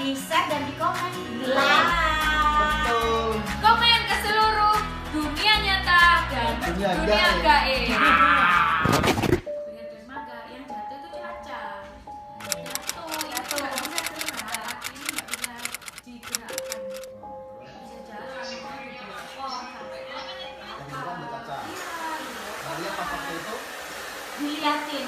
di-share dan di-komen. Betul. Komen ke seluruh dunia nyata dan Dunia dunia gaib. gaib. Punya dermaga yang jatuh itu Caca. Jatuh. Nggak bisa gerak. Ini nggak bisa digerakkan. Nggak bisa jalan. Sampai Yang bukan berkaca. Nah, lihat pas waktu itu. Diliatin.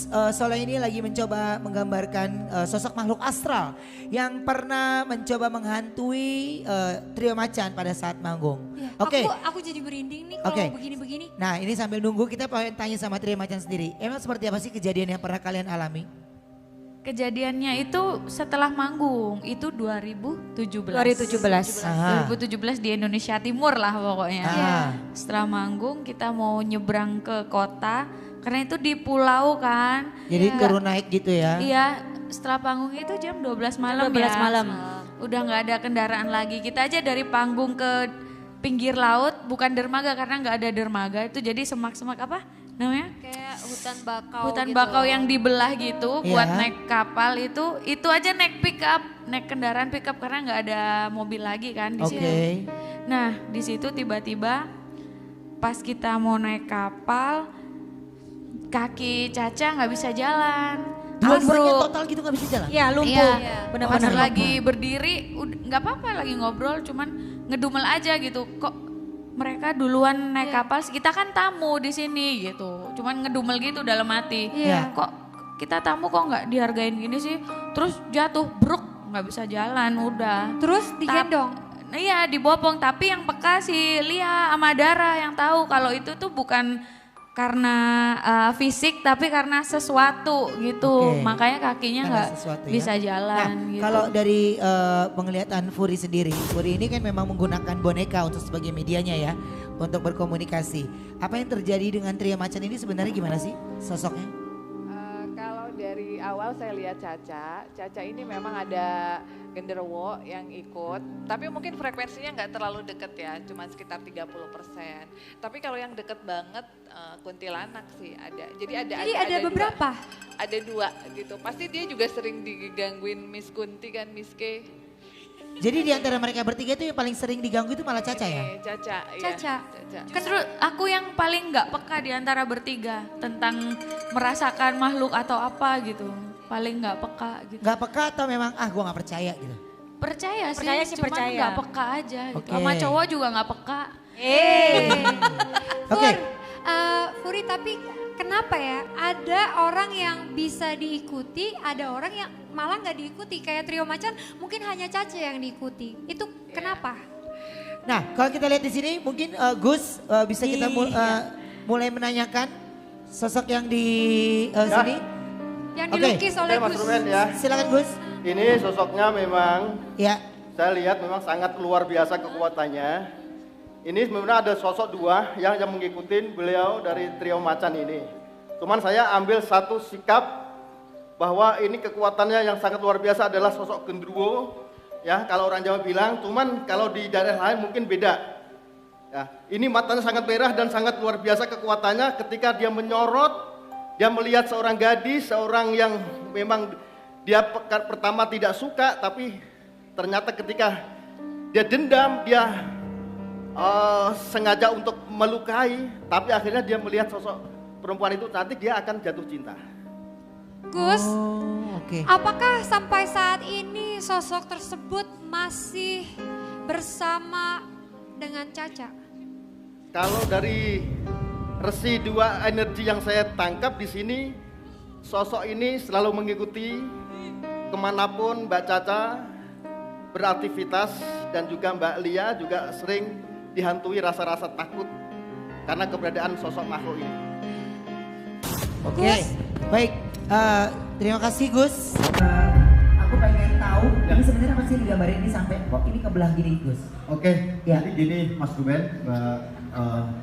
Soleh ini lagi mencoba menggambarkan sosok makhluk astral yang pernah mencoba menghantui Trio Macan pada saat manggung. Ya, Oke. Aku jadi merinding nih kalau Oke. begini-begini. Nah ini sambil nunggu kita pengen tanya sama Trio Macan sendiri. Emang seperti apa sih kejadian yang pernah kalian alami? Kejadiannya itu setelah manggung, itu 2017. 2017. Aha. 2017 di Indonesia Timur lah pokoknya. Ah. Setelah manggung kita mau nyebrang ke kota, karena itu di pulau kan. Jadi Nggak- turun naik gitu ya? Iya, setelah panggung itu jam 12 malam 12 ya. malam. Udah nggak ada kendaraan lagi. Kita aja dari panggung ke pinggir laut, bukan dermaga karena nggak ada dermaga itu jadi semak-semak apa namanya? Kayak hutan bakau Hutan gitu. bakau yang dibelah gitu Iya. buat naik kapal itu aja naik pick up, naik kendaraan pick up karena nggak ada mobil lagi kan di Oke. situ. Nah di situ tiba-tiba pas kita mau naik kapal kaki Caca nggak bisa jalan. Dua-duanya Ambruk. total gitu gak bisa jalan? Iya lumpuh. Iya. Pas Benar-benar lagi berdiri nggak apa-apa lagi ngobrol cuman ngedumel aja gitu kok mereka duluan naik kapal kita kan tamu di sini gitu cuman ngedumel gitu dalam hati Iya. kok kita tamu kok nggak dihargain gini sih terus jatuh bruk nggak bisa jalan udah Terus digendong. iya dibopong tapi yang peka si Lia sama Dara yang tahu kalau itu tuh bukan karena fisik tapi karena sesuatu gitu Oke. makanya kakinya Karena nggak sesuatu ya. bisa jalan Nah, gitu. kalau dari penglihatan Furi sendiri, Furi ini kan memang menggunakan boneka untuk sebagai medianya ya, untuk berkomunikasi. Apa yang terjadi dengan Trio Macan ini sebenarnya gimana sih sosoknya? Kalau dari awal saya lihat Caca ini memang ada genderuwo yang ikut, tapi mungkin frekuensinya nggak terlalu deket ya, cuma sekitar 30%. Tapi kalau yang deket banget kuntilanak sih ada. Jadi ada beberapa. Ada dua gitu. Pasti dia juga sering digangguin Miss Kunti kan, Miss K. Jadi di antara mereka bertiga itu yang paling sering diganggu itu malah Caca ya? Caca. Caca. Caca. Justru aku yang paling nggak peka di antara bertiga tentang merasakan makhluk atau apa gitu. Paling nggak peka gitu. Gak peka atau memang gua gak percaya gitu? Percaya sih, Percaya sih, cuman percaya. nggak peka aja gitu. Oke. Sama cowok juga nggak peka. Oke. Furi tapi kenapa ya ada orang yang bisa diikuti, ada orang yang malah nggak diikuti kayak Trio Macan mungkin hanya Caca yang diikuti. Itu kenapa? Nah kalau kita lihat di sini mungkin Gus bisa kita mulai menanyakan sosok yang di sini. Yang Oke. dilukis oleh Oke, Mas Gus. Ruben ya. Silakan Gus. Ini sosoknya memang Ya. saya lihat memang sangat luar biasa kekuatannya. Ini sebenarnya ada sosok dua yang mengikuti beliau dari Trio Macan ini. Cuman saya ambil satu sikap bahwa ini kekuatannya yang sangat luar biasa adalah sosok genderuwo. Ya, kalau orang Jawa bilang, cuman kalau di daerah lain mungkin beda. Ya, ini matanya sangat merah dan sangat luar biasa kekuatannya ketika dia menyorot, dia melihat seorang gadis, seorang yang memang dia pertama tidak suka, tapi ternyata ketika dia dendam, dia sengaja untuk melukai, tapi akhirnya dia melihat sosok perempuan itu, nanti dia akan jatuh cinta. Gus, Oh, oke. apakah sampai saat ini sosok tersebut masih bersama dengan Caca? Kalau dari resi dua energi yang saya tangkap di sini, sosok ini selalu mengikuti kemanapun Mbak Caca beraktivitas dan juga Mbak Lia juga sering dihantui rasa-rasa takut karena keberadaan sosok makhluk ini. Oke, Gus. baik. Terima kasih Gus. Aku pengen tahu ini sebenarnya apa sih digambarin ini sampai kok ini kebelah gini Gus? Oke, Ya. jadi gini Mas Ruben, Mbak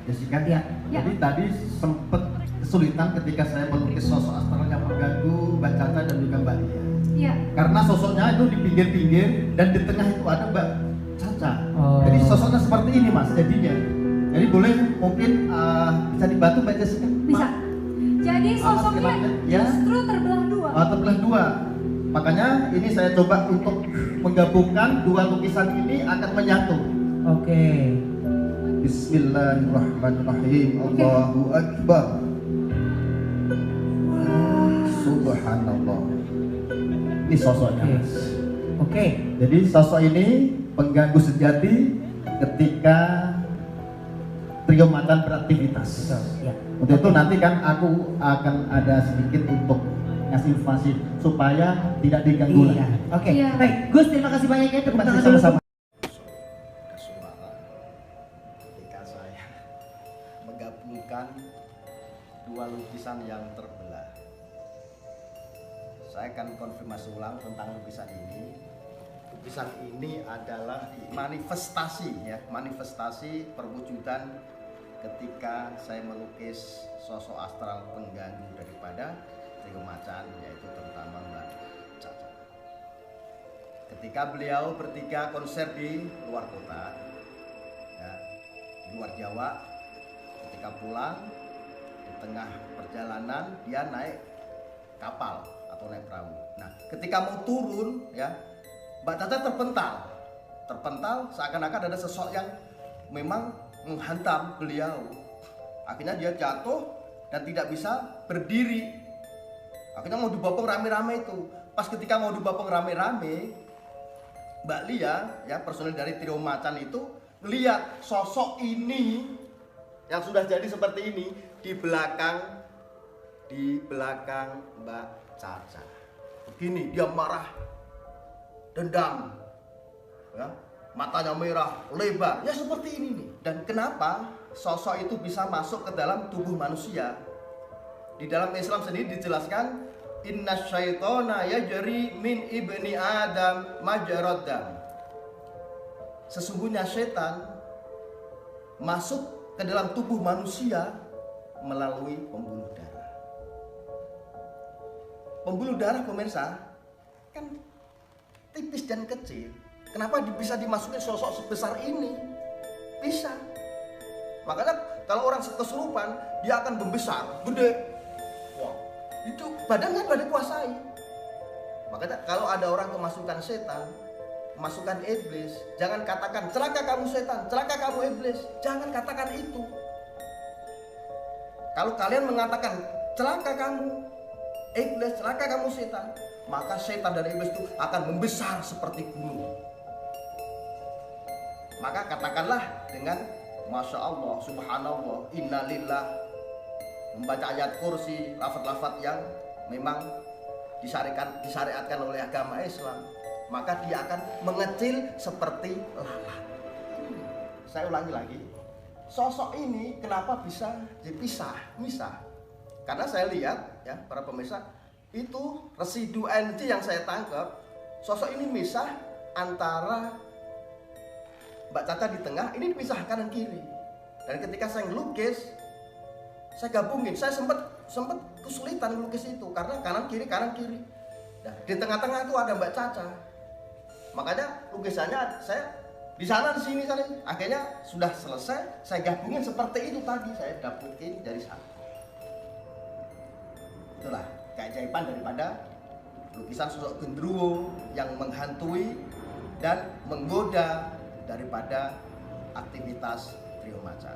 Jessica. Ya. Jadi tadi sempat kesulitan ketika saya melukis sosok astral yang mengganggu Mbak Caca dan juga Mbak Lia. Iya. Karena sosoknya itu di pinggir-pinggir dan di tengah itu ada Mbak Caca. Oh. Jadi sosoknya seperti ini Mas jadinya. Jadi boleh mungkin bisa dibantu Mbak Jessica? Bisa. Jadi Mas sosoknya kiranya, ya. justru terbelah dua. Terbelah dua. Makanya ini saya coba untuk menggabungkan dua lukisan ini akan menyatu. Oke. Bismillahirrahmanirrahim. Allahu Akbar. Subhanallah. Ini sosoknya. Mas. Oke. Jadi sosok ini pengganggu sejati ketika trio macan beraktivitas. Ya. Untuk itu nanti kan aku akan ada sedikit untuk ngasih informasi supaya tidak diganggu Iya. lagi. Oke. Iya. Baik, Gus terima kasih banyak ya. Tepuk Terima tangan kasih dulu. sama-sama. Suara ketika saya menggabungkan dua lukisan yang terbelah. Saya akan konfirmasi ulang tentang lukisan ini. Lukisan ini adalah manifestasi ya, manifestasi perwujudan ketika saya melukis sosok astral pengganggu daripada trio macan, yaitu terutama Mbak Caca. Ketika beliau bertiga konser di luar kota, ya, di luar Jawa, ketika pulang di tengah perjalanan dia naik kapal atau naik perahu. Nah, ketika mau turun, ya, Mbak Caca terpental seakan-akan ada sosok yang memang menghantam beliau. Akhirnya dia jatuh dan tidak bisa berdiri. Akhirnya mau dibopong rame-rame itu. Pas ketika mau dibopong rame-rame, Mbak Lia, ya personil dari trio macan itu lihat sosok ini yang sudah jadi seperti ini di belakang Mbak Caca. Begini, dia marah, dendam, ya, matanya merah, lebar, ya seperti ini nih. Dan kenapa sosok itu bisa masuk ke dalam tubuh manusia? Di dalam Islam sendiri dijelaskan, inna syaitona yajri min ibni Adam majrad dam. Sesungguhnya setan masuk ke dalam tubuh manusia melalui pembuluh darah. Pembuluh darah pemirsa kan tipis dan kecil. Kenapa bisa dimasukin sosok sebesar ini? Bisa. Makanya kalau orang kesurupan dia akan membesar, gede. Wow, itu badan kan badan kuasai. Makanya kalau ada orang kemasukan setan, kemasukan iblis, jangan katakan celaka kamu setan, celaka kamu iblis. Jangan katakan itu. Kalau kalian mengatakan celaka kamu iblis, celaka kamu setan, maka setan dan iblis itu akan membesar seperti gunung. Maka katakanlah dengan Masya Allah, Subhanallah, Innalillah, membaca ayat kursi, lafaz-lafaz yang memang disyariatkan oleh agama Islam, maka dia akan mengecil seperti lalat. Saya ulangi lagi, sosok ini kenapa bisa misah? Karena saya lihat ya para pemirsa, itu residu energi yang saya tangkap, sosok ini misah antara Mbak Caca di tengah, ini dipisah kanan kiri. Dan ketika saya ngelukis, saya gabungin, saya sempat kesulitan melukis itu karena kanan kiri. Nah, di tengah-tengah itu ada Mbak Caca. Makanya lukisannya saya di sana di sini. Akhirnya sudah selesai, saya gabungin seperti itu tadi, saya dapetin dari sana. Itulah keajaiban daripada lukisan sosok genderuwo yang menghantui dan menggoda daripada aktivitas trio macan.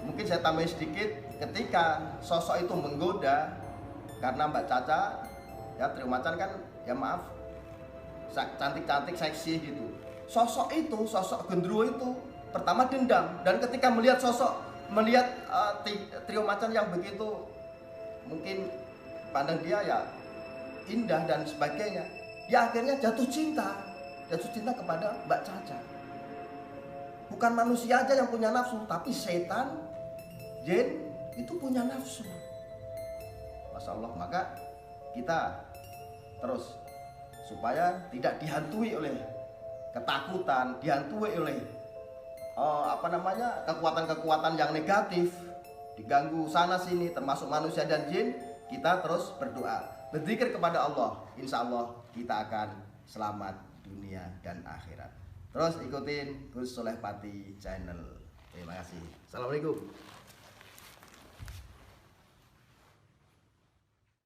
Mungkin saya tambahin sedikit, ketika sosok itu menggoda, karena Mbak Caca, ya trio macan kan, ya maaf, cantik-cantik, seksi gitu. Sosok genderuwo itu pertama dendam, dan ketika melihat trio macan yang begitu, mungkin pandang dia ya indah dan sebagainya, dia akhirnya jatuh cinta kepada Mbak Caca. Bukan manusia aja yang punya nafsu, tapi setan, jin itu punya nafsu. Masya Allah, maka kita terus supaya tidak dihantui oleh ketakutan, dihantui oleh kekuatan-kekuatan yang negatif, diganggu sana sini, termasuk manusia dan jin. Kita terus berdoa, berzikir kepada Allah. Insya Allah kita akan selamat dunia dan akhirat. Terus ikutin Gus Soleh Pati channel. Terima kasih. Assalamualaikum.